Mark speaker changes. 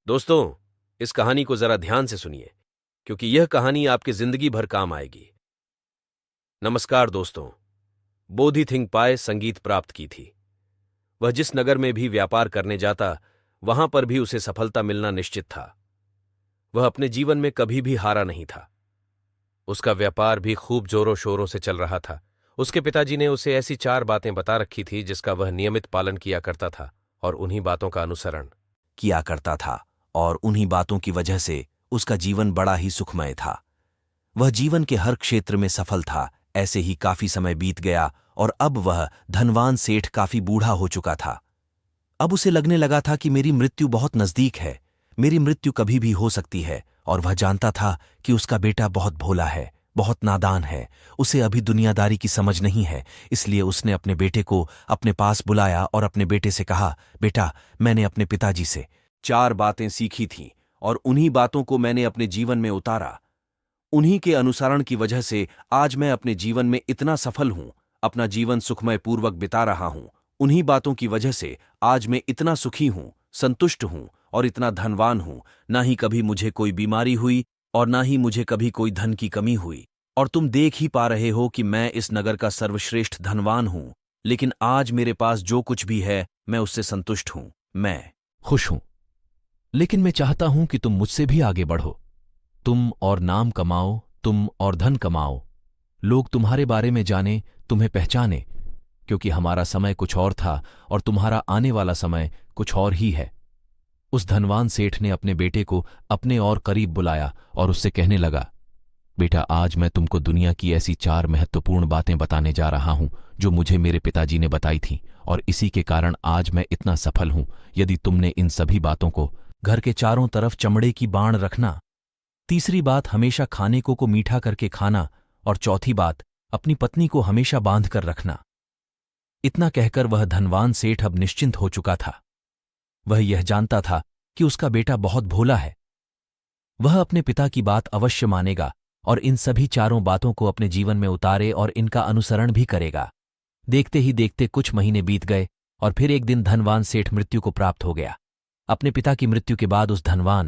Speaker 1: दोस्तों, इस कहानी को जरा ध्यान से सुनिए, क्योंकि यह कहानी आपकी जिंदगी भर काम आएगी। नमस्कार दोस्तों। बोधि थिंगपाय संगीत प्राप्त की थी। वह जिस नगर में भी व्यापार करने जाता, वहां पर भी उसे सफलता मिलना निश्चित था। वह अपने जीवन में कभी भी हारा नहीं था। उसका व्यापार भी खूब जोरों शोरों से चल रहा था। उसके पिताजी ने उसे ऐसी 4 बातें बता रखी थी जिसका वह नियमित पालन किया करता था और उन्हीं बातों का अनुसरण
Speaker 2: किया करता था, और उन्हीं बातों की वजह से उसका जीवन बड़ा ही सुखमय था। वह जीवन के हर क्षेत्र में सफल था। ऐसे ही काफी समय बीत गया और अब वह धनवान सेठ काफी बूढ़ा हो चुका था। अब उसे लगने लगा था कि मेरी मृत्यु बहुत नजदीक है, मेरी मृत्यु कभी भी हो सकती है। और वह जानता था कि उसका बेटा बहुत भोला है, बहुत नादान है, उसे अभी दुनियादारी की समझ नहीं है। इसलिए उसने अपने बेटे को अपने पास बुलाया और अपने बेटे से कहा, बेटा, मैंने अपने पिताजी से 4 बातें सीखी थीं और उन्हीं बातों को मैंने अपने जीवन में उतारा। उन्हीं के अनुसरण की वजह से आज मैं अपने जीवन में इतना सफल हूं, अपना जीवन सुखमय पूर्वक बिता रहा हूं। उन्हीं बातों की वजह से आज मैं इतना सुखी हूं, संतुष्ट हूं और इतना धनवान हूं। ना ही कभी मुझे कोई बीमारी हुई और ना ही मुझे कभी कोई धन की कमी हुई। और तुम देख ही पा रहे हो कि मैं इस नगर का सर्वश्रेष्ठ धनवान हूं, लेकिन आज मेरे पास जो कुछ भी है मैं उससे संतुष्ट हूं, मैं
Speaker 3: खुश हूं। लेकिन मैं चाहता हूं कि तुम मुझसे भी आगे बढ़ो। तुम और नाम कमाओ, तुम और धन कमाओ, लोग तुम्हारे बारे में जाने, तुम्हें पहचाने, क्योंकि हमारा समय कुछ और था और तुम्हारा आने वाला समय कुछ और ही है। उस धनवान सेठ ने अपने बेटे को अपने और करीब बुलाया और उससे कहने लगा, बेटा, आज मैं तुमको दुनिया की ऐसी 4 महत्वपूर्ण बातें बताने जा रहा हूं जो मुझे मेरे पिताजी ने बताई थीं, और इसी के कारण आज मैं इतना सफल हूं। यदि तुमने इन सभी बातों को घर के चारों तरफ चमड़े की बाण रखना, तीसरी बात हमेशा खाने को मीठा करके खाना, और चौथी बात अपनी पत्नी को हमेशा बांध कर रखना। इतना कहकर वह धनवान सेठ अब निश्चिंत हो चुका था। वह यह जानता था कि उसका बेटा बहुत भोला है। वह अपने पिता की बात अवश्य मानेगा और इन सभी 4 बातों को अपने जीवन में उतारे और इनका अनुसरण भी करेगा। देखते ही देखते कुछ महीने बीत गए और फिर एक दिन धनवान सेठ मृत्यु को प्राप्त हो गया। अपने पिता की मृत्यु के बाद उस धनवान